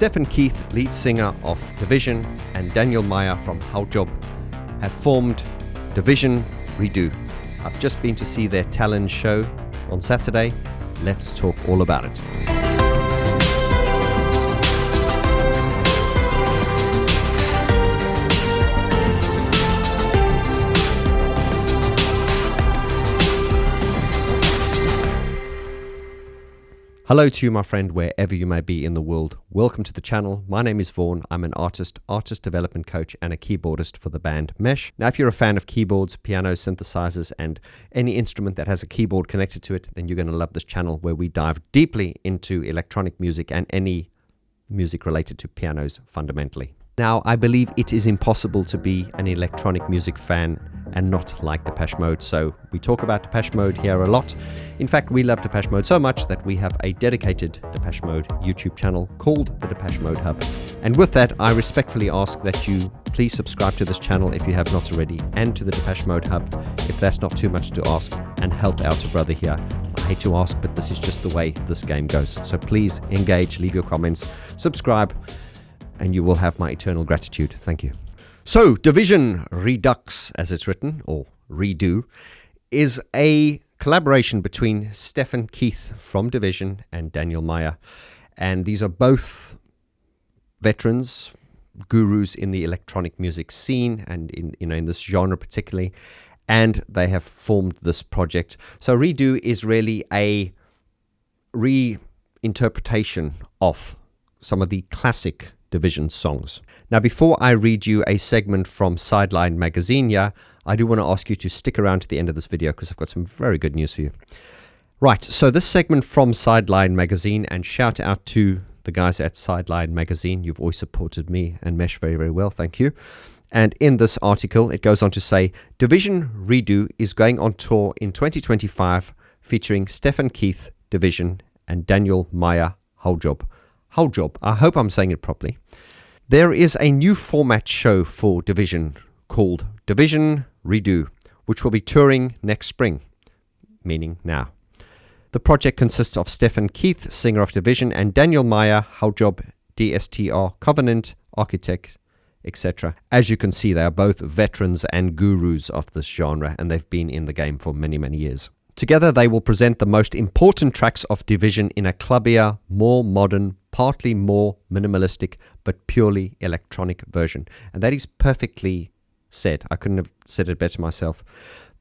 Steffen Keith, lead singer of Division, and Daniel Myer from Haujobb have formed Division Redo. I've just been to see their Tallinn show on Saturday. Let's talk all about it. Hello to you, my friend, wherever you may be in the world. Welcome to the channel. My name is Vaughn. I'm an artist development coach, and a keyboardist for the band Mesh. Now, if you're a fan of keyboards, pianos, synthesizers, and any instrument that has a keyboard connected to it, then you're going to love this channel where we dive deeply into electronic music and any music related to pianos fundamentally. Now, I believe it is impossible to be an electronic music fan and not like Depeche Mode, so we talk about Depeche Mode here a lot. In fact, we love Depeche Mode so much that we have a dedicated Depeche Mode YouTube channel called the Depeche Mode Hub. And with that, I respectfully ask that you please subscribe to this channel if you have not already, and to the Depeche Mode Hub if that's not too much to ask, and help out a brother here. I hate to ask, but this is just the way this game goes. So please engage, leave your comments, subscribe, and you will have my eternal gratitude. Thank you. So, Division Redux, as it's written, or Redo, is a collaboration between Steffen Keith from Division and Daniel Myer. And these are both veterans, gurus in the electronic music scene, and in this genre particularly. And they have formed this project. So, Redo is really a reinterpretation of some of the classic Division songs. Now, before I read you a segment from Sideline magazine here, I do want to ask you to stick around to the end of this video because I've got some very good news for you. Right, so this segment from Sideline magazine, and shout out to the guys at Sideline magazine. You've always supported me and Mesh very, very well. Thank you. And in this article, it goes on to say, Division Redo is going on tour in 2025 featuring Steffen Keith, Division, and Daniel Myer, Haujobb. Haujobb, I hope I'm saying it properly. There is a new format show for Division called Division Redo, which will be touring next spring, meaning now. The project consists of Steffen Keith, singer of Division, and Daniel Myer, Haujobb, DSTR, Covenant, architect, etc. As you can see, they are both veterans and gurus of this genre, and they've been in the game for many, many years. Together, they will present the most important tracks of Division in a clubbier, more modern, partly more minimalistic, but purely electronic version. And that is perfectly said. I couldn't have said it better myself.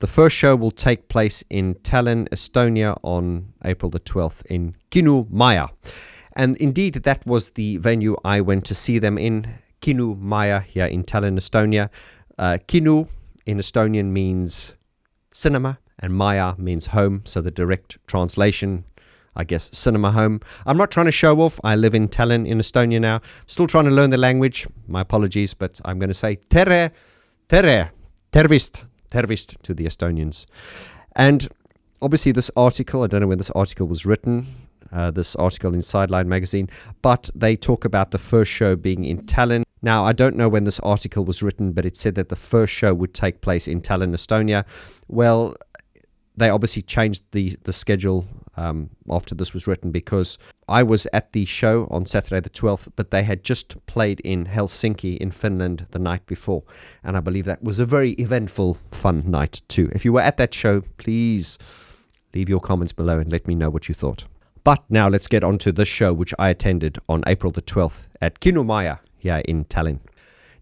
The first show will take place in Tallinn, Estonia on April the 12th in Kinomaya. And indeed, that was the venue I went to see them in, Kinomaya, here in Tallinn, Estonia. Kino in Estonian means cinema, and Maya means home, so the direct translation, I guess, cinema home. I'm not trying to show off. I live in Tallinn in Estonia now. Still trying to learn the language. My apologies, but I'm going to say tere, tervist to the Estonians. And obviously this article, I don't know when this article was written, this article in Sideline magazine, but they talk about the first show being in Tallinn. Now, I don't know when this article was written, but it said that the first show would take place in Tallinn, Estonia. Well, they obviously changed the schedule after this was written, because I was at the show on Saturday the 12th, but they had just played in Helsinki in Finland the night before. And I believe that was a very eventful, fun night too. If you were at that show, please leave your comments below and let me know what you thought. But now let's get on to this show, which I attended on April the 12th at Kinomaya here in Tallinn.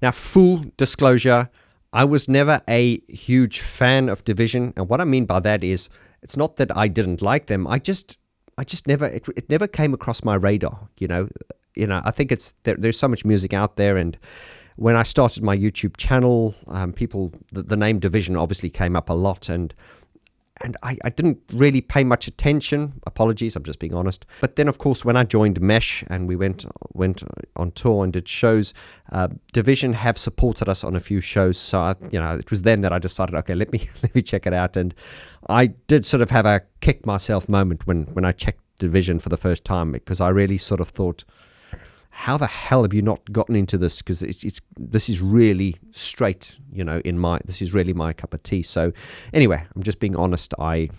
Now, full disclosure, I was never a huge fan of Division, and what I mean by that is, it's not that I didn't like them. I just never, it never came across my radar. You know, I think there's so much music out there, and when I started my YouTube channel, the name Division obviously came up a lot, and I didn't really pay much attention. Apologies, I'm just being honest. But then, of course, when I joined Mesh and we went on tour and did shows, Division have supported us on a few shows. So, it was then that I decided, okay, let me check it out. And I did sort of have a kick myself moment when I checked Division for the first time, because I really sort of thought, how the hell have you not gotten into this? Because this is really straight, this is really my cup of tea. So anyway, I'm just being honest. I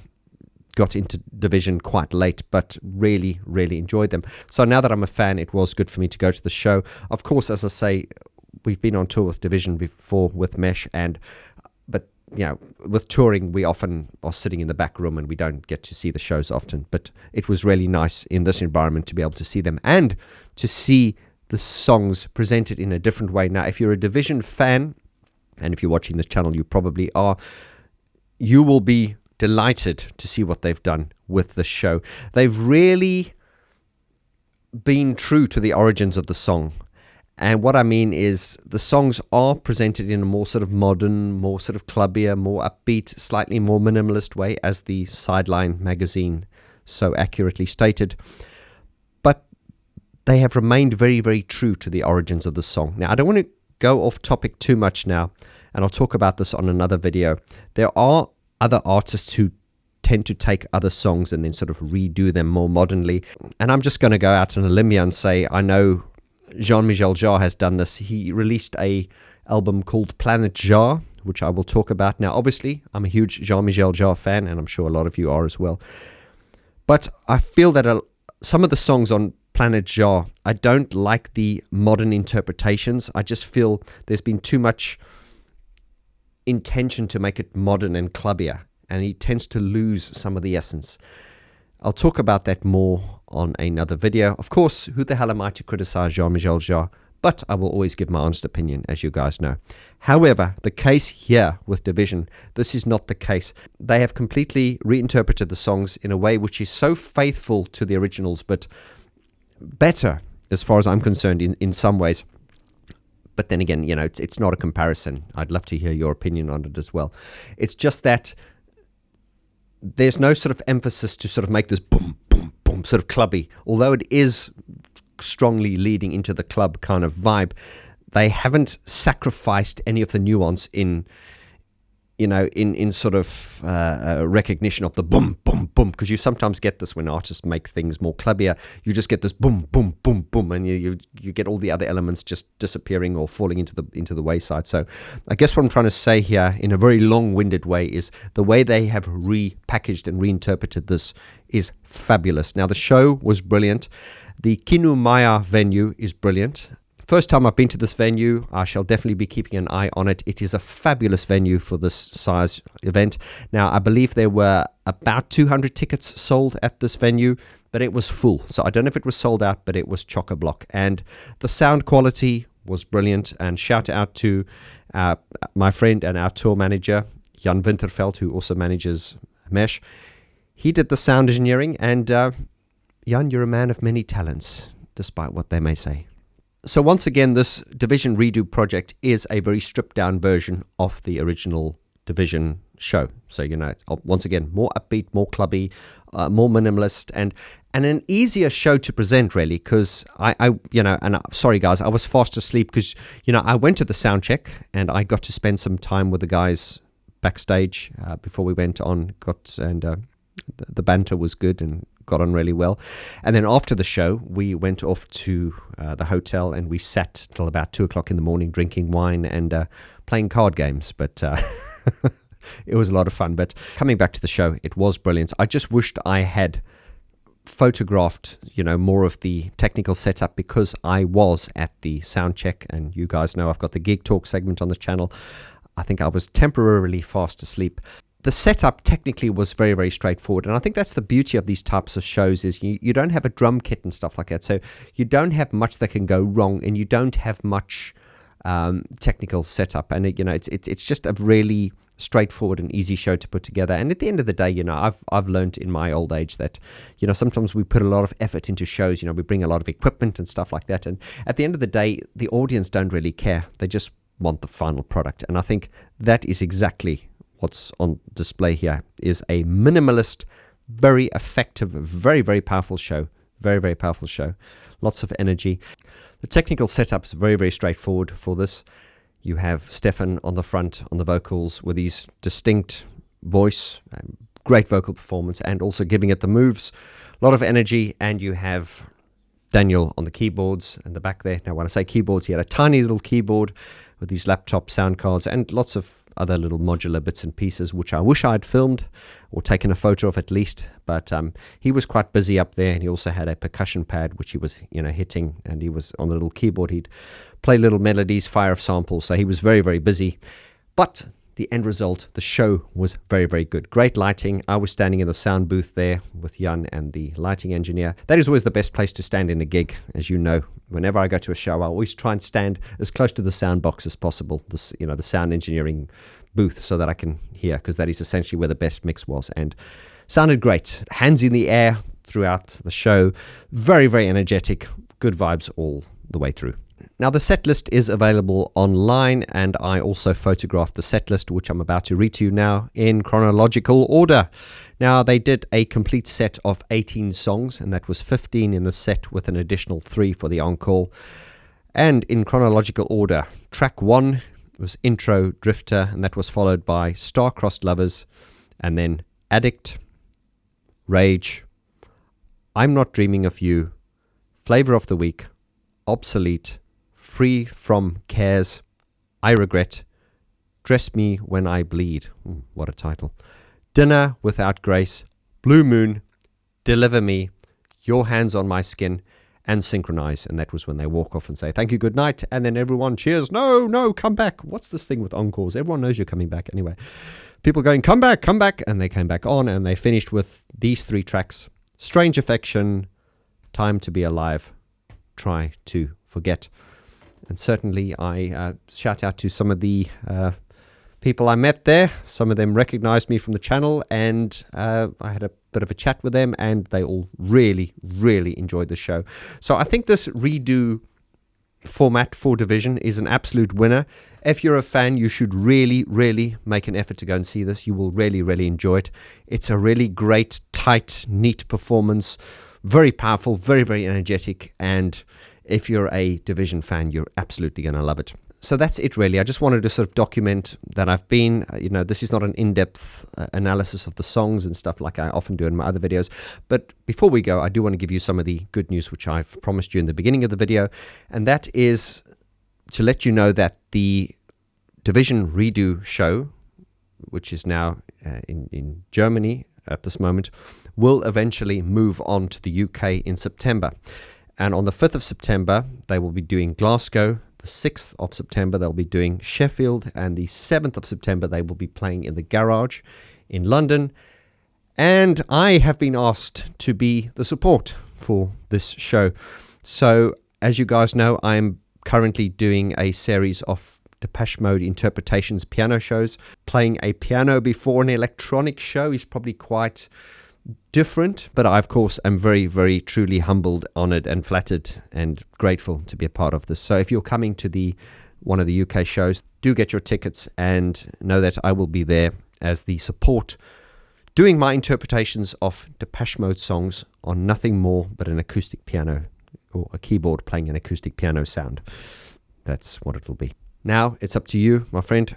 got into Division quite late, but really, really enjoyed them. So now that I'm a fan, it was good for me to go to the show. Of course, as I say, we've been on tour with Division before with Mesh, but with touring, we often are sitting in the back room and we don't get to see the shows often. But it was really nice in this environment to be able to see them and to see the songs presented in a different way. Now, if you're a Division fan, and if you're watching this channel, you probably are, you will be delighted to see what they've done with the show. They've really been true to the origins of the song. And what I mean is the songs are presented in a more sort of modern, more sort of clubbier, more upbeat, slightly more minimalist way, as the Sideline magazine so accurately stated. But they have remained very, very true to the origins of the song. Now, I don't want to go off topic too much now, and I'll talk about this on another video. There are other artists who tend to take other songs and then sort of redo them more modernly. And I'm just going to go out on a limb here and say, I know Jean-Michel Jarre has done this. He released a album called Planet Jarre, which I will talk about. Now, obviously, I'm a huge Jean-Michel Jarre fan, and I'm sure a lot of you are as well. But I feel that some of the songs on Planet Jarre, I don't like the modern interpretations. I just feel there's been too much intention to make it modern and clubbier, and he tends to lose some of the essence. I'll talk about that more on another video. Of course, who the hell am I to criticize Jean-Michel Jarre? But I will always give my honest opinion, as you guys know. However, the case here with Division, this is not the case. They have completely reinterpreted the songs in a way which is so faithful to the originals, but better, as far as I'm concerned, in some ways. But then again, it's not a comparison. I'd love to hear your opinion on it as well. It's just that there's no sort of emphasis to sort of make this boom, boom, boom, sort of clubby. Although it is strongly leading into the club kind of vibe, they haven't sacrificed any of the nuance in sort of recognition of the boom, boom, boom, because you sometimes get this when artists make things more clubbier. You just get this boom, boom, boom, boom, and you get all the other elements just disappearing or falling into the wayside. So I guess what I'm trying to say here in a very long-winded way is the way they have repackaged and reinterpreted this is fabulous. Now, the show was brilliant. The Kinomaya venue is brilliant. First time I've been to this venue, I shall definitely be keeping an eye on it. It is a fabulous venue for this size event. Now, I believe there were about 200 tickets sold at this venue, but it was full. So I don't know if it was sold out, but it was chock-a-block. And the sound quality was brilliant. And shout out to my friend and our tour manager, Jan Winterveld, who also manages Mesh. He did the sound engineering, and Jan, you're a man of many talents, despite what they may say. So once again, this Division redo project is a very stripped down version of the original Division show. So, it's once again more upbeat, more clubby, more minimalist, and an easier show to present, really, because sorry guys, I was fast asleep because, I went to the sound check and I got to spend some time with the guys backstage before we went on, the banter was good and got on really well. And then after the show, we went off to the hotel and we sat till about 2 o'clock in the morning drinking wine and playing card games. But it was a lot of fun. But coming back to the show, it was brilliant. I just wished I had photographed, more of the technical setup, because I was at the sound check. And you guys know I've got the Geek Talk segment on this channel. I think I was temporarily fast asleep. The setup technically was very, very straightforward. And I think that's the beauty of these types of shows is you don't have a drum kit and stuff like that. So you don't have much that can go wrong, and you don't have much technical setup. And, it's just a really straightforward and easy show to put together. And at the end of the day, I've learned in my old age that, sometimes we put a lot of effort into shows. We bring a lot of equipment and stuff like that. And at the end of the day, the audience don't really care. They just want the final product. And I think that is exactly what's on display here, is a minimalist, very effective, very, very powerful show. Very, very powerful show. Lots of energy. The technical setup is very, very straightforward for this. You have Steffen on the front on the vocals with his distinct voice, great vocal performance, and also giving it the moves. A lot of energy. And you have Daniel on the keyboards in the back there. Now, when I say keyboards, he had a tiny little keyboard with these laptop sound cards and lots of other little modular bits and pieces, which I wish I'd filmed or taken a photo of at least. But he was quite busy up there, and he also had a percussion pad, which he was, hitting, and he was on the little keyboard. He'd play little melodies, fire samples. So he was very, very busy. But the end result, the show was very, very good. Great lighting. I was standing in the sound booth there with Jan and the lighting engineer. That is always the best place to stand in a gig, as you know. Whenever I go to a show, I always try and stand as close to the sound box as possible, the sound engineering booth, so that I can hear, because that is essentially where the best mix was. And sounded great. Hands in the air throughout the show. Very, very energetic. Good vibes all the way through. Now, the set list is available online, and I also photographed the set list, which I'm about to read to you now in chronological order. Now, they did a complete set of 18 songs, and that was 15 in the set with an additional 3 for the encore. And in chronological order, track 1 was Intro Drifter, and that was followed by Star-Crossed Lovers, and then Addict, Rage, I'm Not Dreaming of You, Flavor of the Week, Obsolete, Free from Cares, I Regret, Dress Me When I Bleed. What a title. Dinner Without Grace, Blue Moon, Deliver Me, Your Hands on My Skin, and Synchronize. And that was when they walk off and say, thank you, good night. And then everyone cheers, no, come back. What's this thing with encores? Everyone knows you're coming back anyway. People going, come back. And they came back on, and they finished with these 3 tracks. Strange Affection, Time to Be Alive, Try to Forget. And certainly I shout out to some of the people I met there. Some of them recognized me from the channel, and I had a bit of a chat with them, and they all really, really enjoyed the show. So I think this redo format for Division is an absolute winner. If you're a fan, you should really, really make an effort to go and see this. You will really, really enjoy it. It's a really great, tight, neat performance. Very powerful, very, very energetic, and if you're a Division fan, you're absolutely going to love it. So that's it, really. I just wanted to sort of document that I've been, this is not an in-depth analysis of the songs and stuff like I often do in my other videos. But before we go, I do want to give you some of the good news, which I've promised you in the beginning of the video. And that is to let you know that the Division redo show, which is now in Germany at this moment, will eventually move on to the UK in September. And on the 5th of September, they will be doing Glasgow. The 6th of September, they'll be doing Sheffield. And the 7th of September, they will be playing in the Garage in London. And I have been asked to be the support for this show. So, as you guys know, I'm currently doing a series of Depeche Mode interpretations piano shows. Playing a piano before an electronic show is probably quite different, but I, of course, am very, very truly humbled, honored, and flattered and grateful to be a part of this. So if you're coming to one of the UK shows, do get your tickets and know that I will be there as the support, doing my interpretations of Depeche Mode songs on nothing more but an acoustic piano, or a keyboard playing an acoustic piano sound. That's what it'll be. Now, it's up to you, my friend.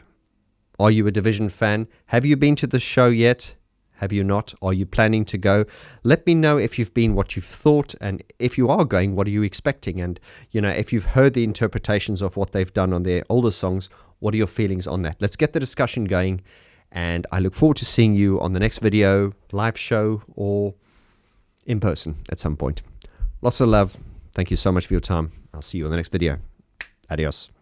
Are you a Division fan? Have you been to the show yet? Have you not? Are you planning to go? Let me know if you've been, what you've thought, and if you are going, what are you expecting? And, if you've heard the interpretations of what they've done on their older songs, what are your feelings on that? Let's get the discussion going, and I look forward to seeing you on the next video, live show, or in person at some point. Lots of love. Thank you so much for your time. I'll see you on the next video. Adios.